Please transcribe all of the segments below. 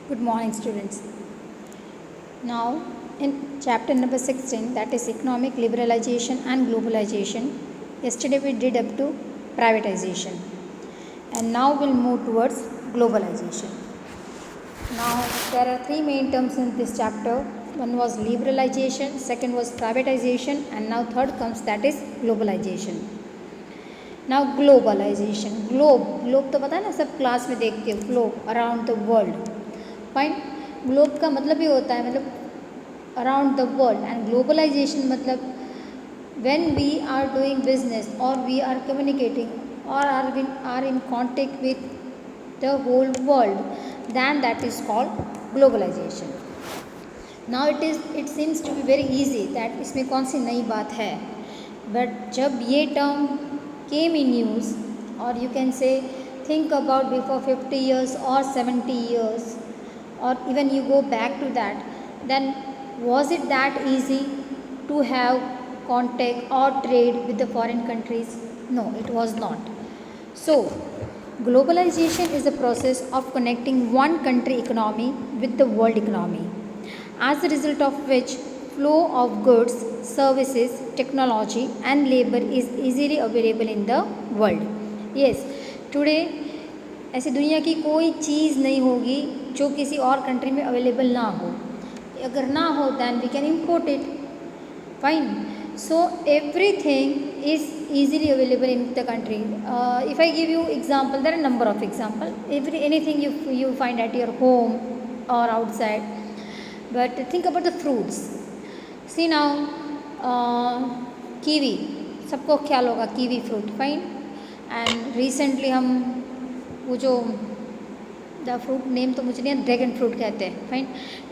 Good morning, students. Now, in chapter number 16, that is economic liberalization and globalization, yesterday we did up to privatization, and now we'll move towards globalization. Now, there are three main terms in this chapter. One was liberalization, second was privatization, and now third comes, that is globalization. Now, globalization. globe तो पता है ना, सब class में देखते हो, globe around the world. Fine. Globe का मतलब ये होता है, मतलब around the world. And globalisation मतलब when we are doing business और वी आर कम्युनिकेटिंग और are in contact with the whole world, then that is called globalisation. Now it seems to be very easy that इसमें कौन सी नई बात है, but जब ये टर्म केम इन न्यूज़, और you can say think about before 50 years or 70 years, or even you go back to that, then was it that easy to have contact or trade with the foreign countries? No, it was not. So globalization is the process of connecting one country economy with the world economy, as a result of which flow of goods, services, technology and labor is easily available in the world. Yes, today ऐसी दुनिया की कोई चीज़ नहीं होगी जो किसी और country में अवेलेबल ना हो. अगर ना हो then we can import it. Fine. So everything is easily available in the country. If I give you example, there are number of example. Anything you find at your home or outside. But think about the fruits. See now, kiwi, सबको ख्याल होगा kiwi fruit. Fine. And recently हम वो जो the fruit name तो मुझे नहीं, dragon fruit कहते हैं. फाइन.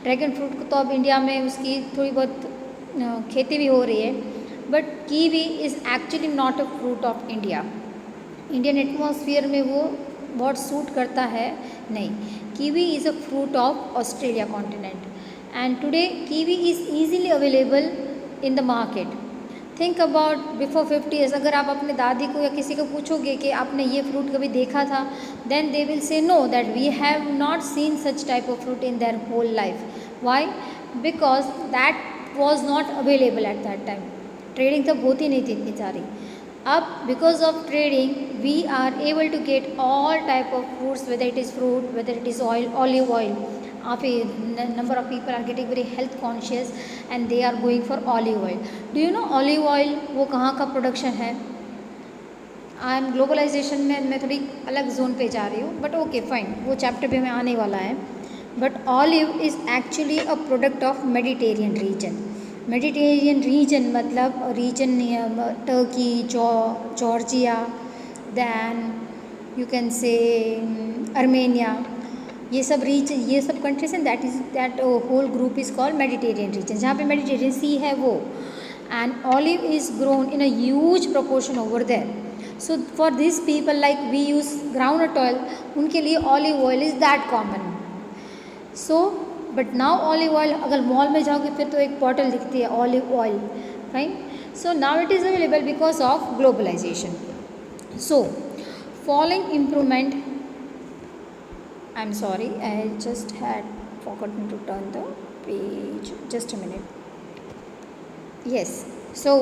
ड्रैगन फ्रूट को तो अब इंडिया में उसकी थोड़ी बहुत खेती भी हो रही है, but kiwi is actually not a fruit of India. Indian atmosphere में वो बहुत सूट करता है नहीं. Kiwi is a fruit of Australia continent, and today kiwi is easily available in the market. Think about before 50 years. अगर आप अपने दादी को या किसी को पूछोगे कि आपने ये फ्रूट कभी देखा था, then they will say no, that we have not seen such type of fruit in their whole life. Why? Because that was not available at that time. Trading तब होती नहीं थी इतनी सारी. अब because of trading we are able to get all type of fruits, whether it is fruit, whether it is oil, olive oil. Number of people are getting very health conscious and they are going for olive oil. Do you know olive oil वो कहाँ का production है? I am globalisation में मैं थोड़ी अलग zone पे जा रही हूँ, बट ओके फाइन, वो चैप्टर पे मैं आने वाला है. But olive is actually a product of Mediterranean region. Mediterranean region मतलब region Turkey, Georgia, then you can say Armenia. ये सब कंट्रीज हैं. That whole group is called Mediterranean region, जहाँ पे मेडिटेरियन सी है वो. And olive is grown in a huge proportion over there. So for this people like we use groundnut oil, उनके लिए olive oil is that common. So but now olive oil अगर mall में जाओगे फिर तो एक बॉटल दिखती है olive oil. Fine. So now it is available because of globalization. So following improvement, I'm sorry, I just had forgotten to turn the page. Just a minute. Yes. So,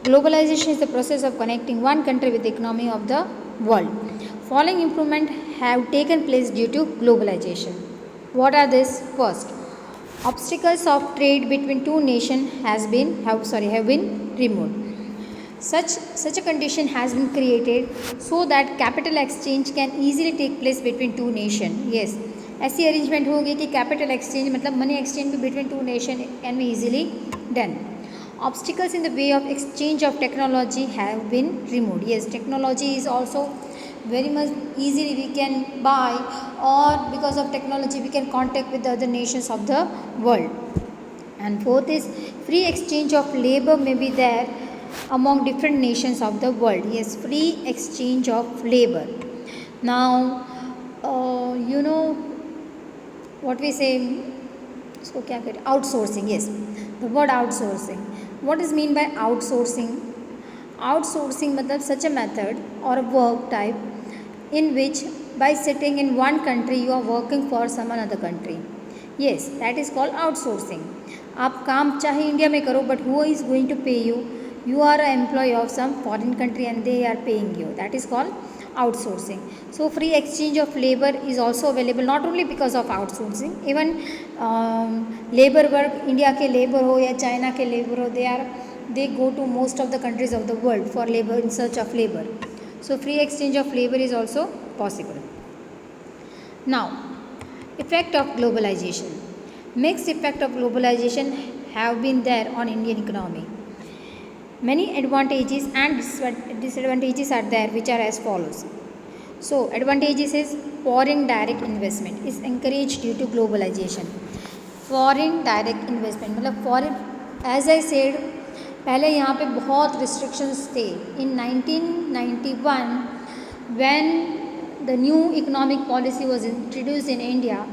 globalization is the process of connecting one country with the economy of the world. Following improvement have taken place due to globalization. What are these? First, obstacles of trade between two nations have been removed. Such a condition has been created so that capital exchange can easily take place between two nations. Yes, ऐसी arrangement होगी कि capital exchange मतलब money exchange भी between two nation can be easily done. Obstacles in the way of exchange of technology have been removed. Yes, technology is also very much easily we can buy, or because of technology we can contact with the other nations of the world. And fourth is free exchange of labor may be there among different nations of the world. Yes, free exchange of labor. Now you know what we say, इसको क्या कहते हैं, outsourcing. Yes, the word outsourcing. What is mean by outsourcing? Outsourcing मतलब such a method or a work type in which by sitting in one country you are working for some another country. Yes, that is called outsourcing. आप काम चाहे India में करो, but who is going to pay you? You are an employee of some foreign country and they are paying you. That is called outsourcing. So free exchange of labor is also available, not only because of outsourcing, even labor work, India के labor हो या China के labor हो, they go to most of the countries of the world for labor, in search of labor. So free exchange of labor is also possible. Now, effect of globalization. Mixed effect of globalization have been there on Indian economy. Many advantages and disadvantages are there, which are as follows. So advantages is foreign direct investment is encouraged due to globalization. Foreign direct investment मतलब foreign, as I said, पहले यहाँ पे बहुत restrictions थे. In 1991 when the new economic policy was introduced in India,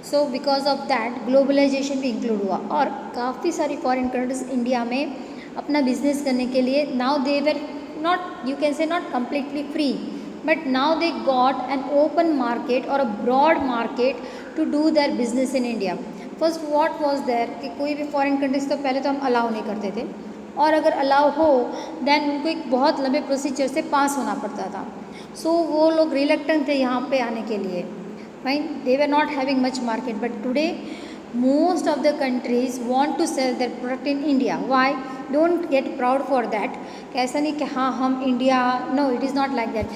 so because of that globalization भी include हुआ और काफ़ी सारी foreign countries इंडिया में अपना बिजनेस करने के लिए, now they were not, you can say not completely free, but now they got an open market or a broad market to do their business in India. First what was there कि कोई भी foreign countries तो पहले तो हम allow नहीं करते थे, और अगर अलाउ हो देन उनको एक बहुत लंबे प्रोसीजर से पास होना पड़ता था. सो वो लोग रिलेक्टेंट थे यहाँ पे आने के लिए. Fine, they were not having much market, but today most of the countries want to sell their product in India. Why? Don't get proud for that. ऐसा नहीं कि हाँ हम India, no, it is not like that.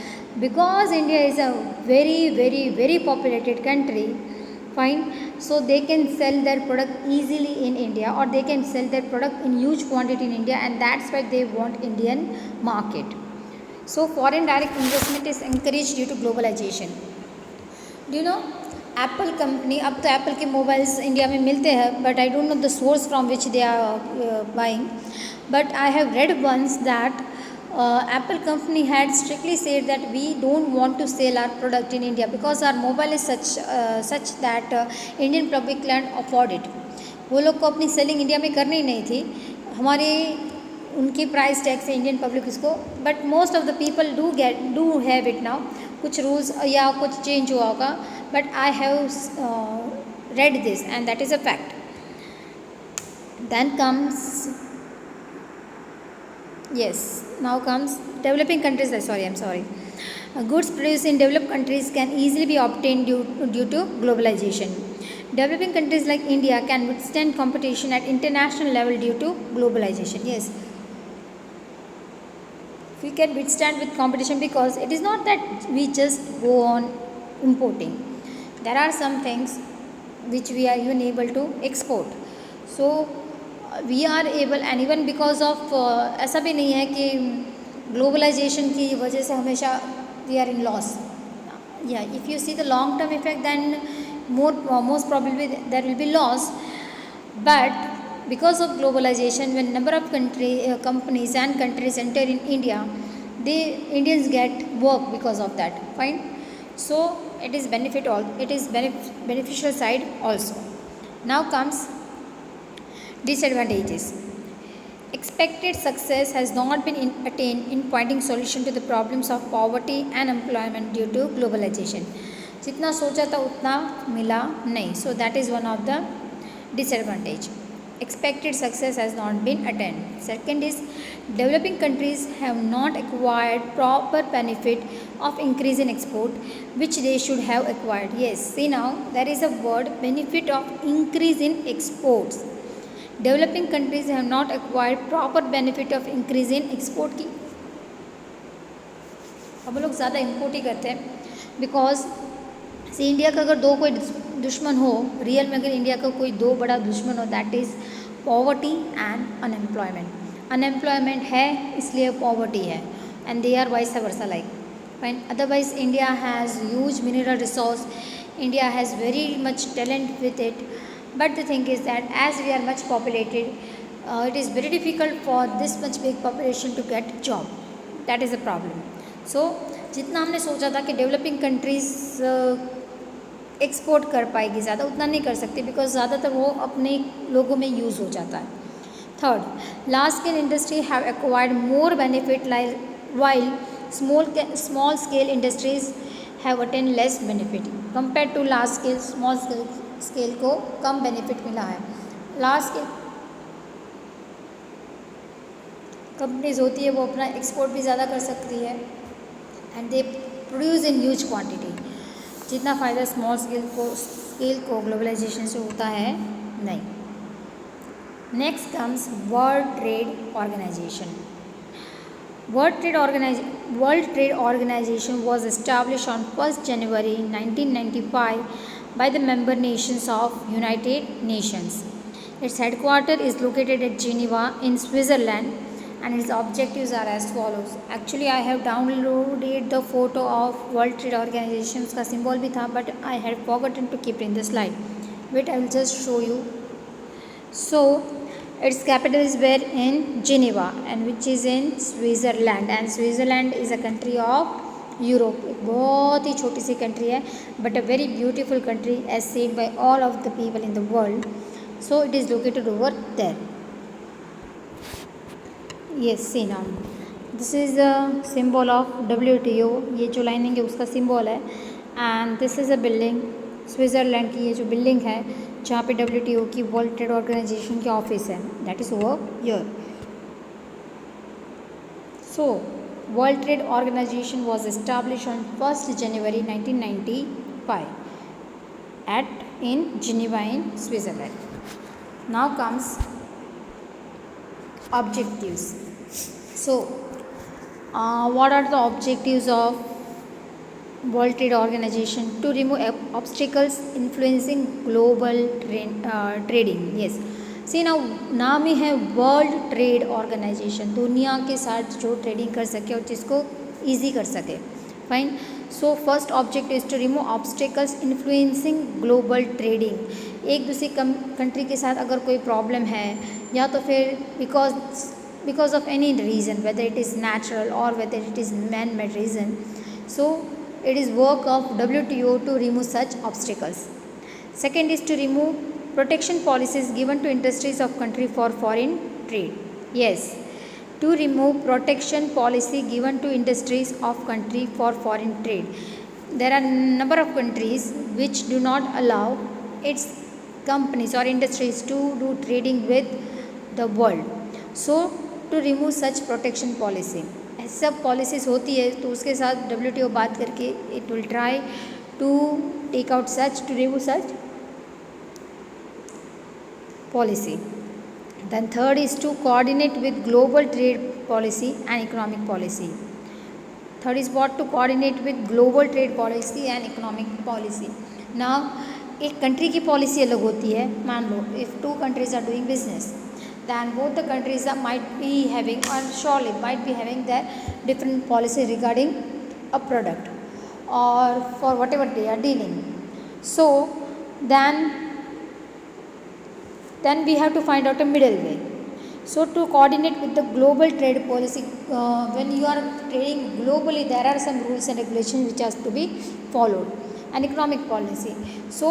Because India is a very very very populated country, fine, so they can sell their product easily in India, or they can sell their product in huge quantity in India, and that's why they want Indian market. So foreign direct investment is encouraged due to globalization. Do you know Apple company, अब तो Apple के mobiles India में मिलते हैं, but I don't know the source from which they are buying, but I have read once that Apple company had strictly said that we don't want to sell our product in India because our mobile is such that Indian public can afford it. वो लोग को अपनी selling India में करनी ही नहीं थी. हमारे उनकी प्राइस टैग से इंडियन पब्लिक इसको, but most of the people do have it now. कुछ रूल्स या कुछ चेंज हुआ होगा, but I have read this and that is a fact. Then comes, yes, now comes developing countries. I'm sorry. Goods produced in developed countries can easily be obtained due to globalization. Developing countries like India can withstand competition at international level due to globalization. Yes, we can withstand with competition because it is not that we just go on importing. There are some things which we are even able to export. So we are able, and even because of ऐसा भी नहीं है कि globalization की वजह से हमेशा we are in loss. Yeah, if you see the long term effect, then most probably there will be loss. But because of globalization, when number of companies and countries enter in India, Indians get work because of that. Fine. So it is beneficial side also. Now comes disadvantages. Expected success has not been attained in finding solution to the problems of poverty and unemployment due to globalization. जितना सोचा था उतना मिला नहीं. So that is one of the disadvantage. Expected success has not been attained. Second is developing countries have not acquired proper benefit of increase in export which they should have acquired. Yes, see now there is a word benefit of increase in exports. Developing countries have not acquired proper benefit of increase in export की हम लोग ज़्यादा import ही करते हैं. Because से India का अगर दो कोई दुश्मन हो, रियल में अगर इंडिया का कोई दो बड़ा दुश्मन हो, that is poverty and unemployment. Unemployment है इसलिए पॉवर्टी है, and they are vice versa like. Fine. Otherwise India has huge mineral resource, India has very much talent with it, but the thing is that as we are much populated, it is very difficult for this much big population to get job. That is a problem. So जितना हमने सोचा था कि developing countries export कर पाएगी ज़्यादा, उतना नहीं कर सकती बिकॉज ज़्यादातर वो अपने लोगों में यूज़ हो जाता है. Third, large scale industry have acquired more benefit while small scale industries have attain less benefit compare to large scale. Small scale को कम बेनिफिट मिला है। लार्ज स्केल कंपनीज होती है वो अपना एक्सपोर्ट भी ज़्यादा कर सकती है and they produce in huge quantity. जितना फ़ायदा स्मॉल स्केल को ग्लोबलाइजेशन से होता है नहीं। Next comes World Trade Organization. World Trade Organization was established on 1st January 1995 by the member nations of United Nations. Its headquarters is located at Geneva in Switzerland and its objectives are as follows. Actually I have downloaded the photo of World Trade Organization का symbol भी था but I had forgotten to keep it in the slide. Wait, I will just show you. So its capital is where in Geneva and which is in Switzerland and Switzerland is a country of Europe. एक बहुत ही छोटी सी country है but a very beautiful country as seen by all of the people in the world. So it is located over there. Yes, see now. This is the symbol of WTO. ये जो lining है उसका symbol है and this is a building. Switzerland की ये जो building है जहाँ पे WTO की वर्ल्ड ट्रेड ऑर्गेनाइजेशन की ऑफिस है that is over here. So World Trade Organization was established on 1st January 1995 at in Geneva in Switzerland. Now comes objectives. So what are the objectives of World Trade Organization? To remove obstacles influencing global trading. Yes, see now नाम ही है world Trade organisation. दुनिया के साथ जो trading कर सके और जिसको ईजी कर सके. Fine. So first object is to remove obstacles influencing global trading. एक दूसरी कंट्री के साथ अगर कोई प्रॉब्लम है या तो फिर because of any reason whether it is natural और whether it is man made reason. So it is work of WTO to remove such obstacles. Second is to remove protection policies given to industries of country for foreign trade. Yes, to remove protection policy given to industries of country for foreign trade. There are number of countries which do not allow its companies or industries to do trading with the world. So to remove such protection policy. सब policies होती है तो उसके साथ WTO बात करके it will try to take out such to remove such policy. Then third is to coordinate with global trade policy and economic policy. Third is what? To coordinate with global trade policy and economic policy. Now एक country की policy अलग होती है. मान लो if two countries are doing business then both the countries might be having or surely might be having their different policy regarding a product or for whatever they are dealing. So then we have to find out a middle way. So to coordinate with the global trade policy, when you are trading globally there are some rules and regulations which has to be followed. And economic policy. So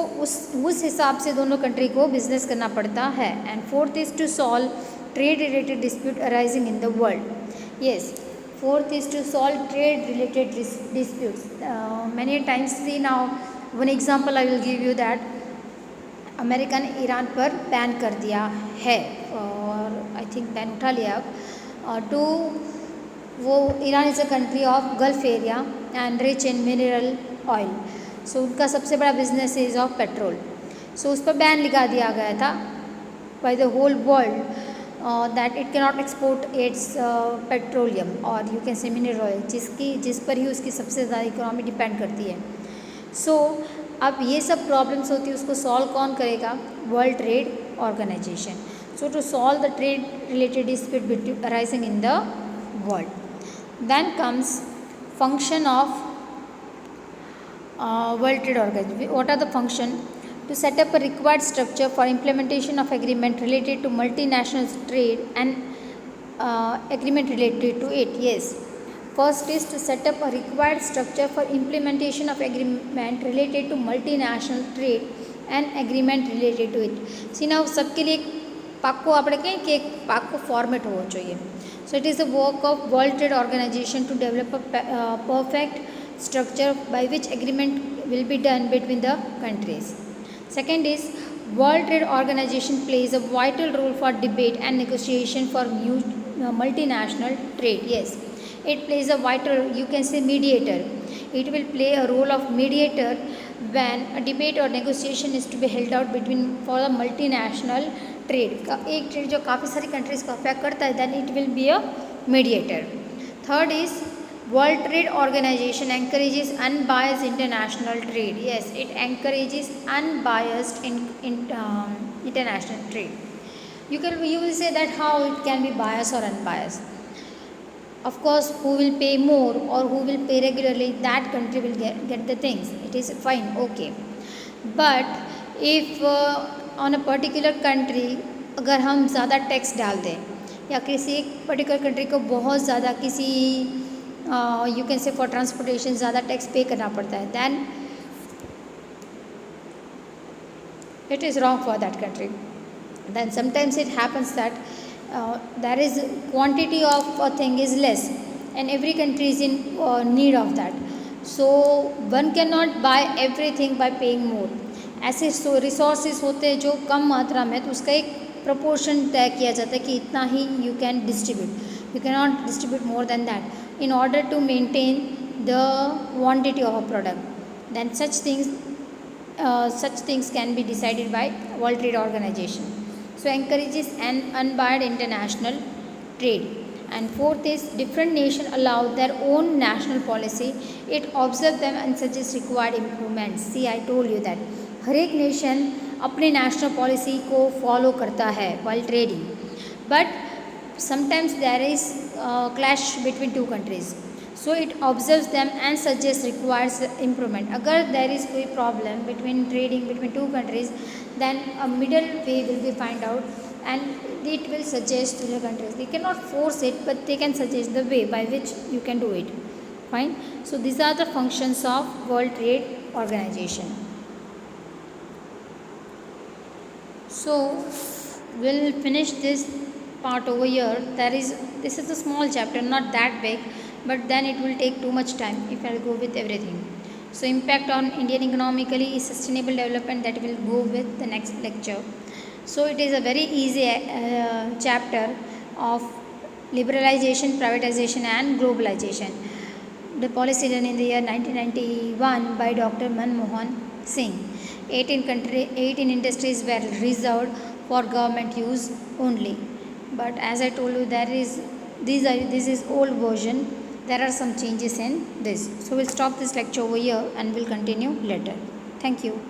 उस हिसाब से दोनों country को business करना पड़ता है. And fourth is to solve trade related dispute arising in the world. Yes, fourth is to solve trade related disputes. Many times see now one example I will give you that America ने Iran पर ban कर दिया है और I think ban उठा लिया अब. To वो Iran is a country of Gulf area and rich in mineral oil. So उनका सबसे बड़ा business is of petrol. So उस पर बैन लगा दिया गया था by the whole world that it cannot export its petroleum और you can say mineral oil जिस पर ही उसकी सबसे ज़्यादा इकोनॉमी डिपेंड करती है. सो अब ये सब प्रॉब्लम्स होती है उसको सॉल्व कौन करेगा? World Trade Organization. So to solve the trade related dispute arising in the world. Then comes function of World Trade Organization. What are the function? To set up a required structure for implementation of agreement related to multinational trade and agreement related to it. Yes. First is to set up a required structure for implementation of agreement related to multinational trade and agreement related to it. See now सबके लिए पाको આપણે કહીએ કે એક પાકો format હોવો જોઈએ. So it is the work of World Trade Organization to develop a perfect structure by which agreement will be done between the countries. Second is World Trade Organization plays a vital role for debate and negotiation for multinational trade. Yes, it plays a vital, you can say, mediator. It will play a role of mediator when a debate or negotiation is to be held out between for the multinational trade. एक trade जो काफ़ी सारी countries को affect करता है, then it will be a mediator. Third is World Trade Organization encourages unbiased international trade. Yes, it encourages unbiased international trade. You will say that how it can be biased or unbiased. Of course, who will pay more or who will pay regularly, that country will get the things. It is fine, okay. But if on a particular country अगर हम ज़्यादा tax डाल दें या किसी एक particular country को बहुत ज़्यादा किसी you can say for transportation ज़्यादा टैक्स पे करना पड़ता है, then it is wrong for that country. Then sometimes it happens that there is quantity of a thing is less and every country is in need of that. So one cannot buy everything by paying more. ऐसे resources होते हैं जो कम मात्रा में, तो उसका एक proportion तय किया जाता है कि इतना ही you can distribute. You can not distribute more than that in order to maintain the quantity of a product. Then such things can be decided by World Trade Organization. So encourages an unbiased international trade. And fourth is different nations allow their own national policy. It observes them and suggests required improvements. See, I told you that हर एक nation अपने national policy को follow करता है while trading, but sometimes there is clash between two countries. So it observes them and suggests requires improvement. अगर there is कोई problem between trading between two countries, then a middle way will be find out and it will suggest to the countries. They cannot force it, but they can suggest the way by which you can do it. Fine. So these are the functions of World Trade Organization. So we'll finish this part over here. This is a small chapter, not that big, but then it will take too much time if I'll go with everything. So impact on Indian economically is sustainable development, that will go with the next lecture. So it is a very easy chapter of liberalization, privatization and globalization. The policy done in the year 1991 by Dr. Manmohan Singh. 18 industries were reserved for government use only. But as I told you, this is old version. There are some changes in this. So we'll stop this lecture over here and we'll continue later. Thank you.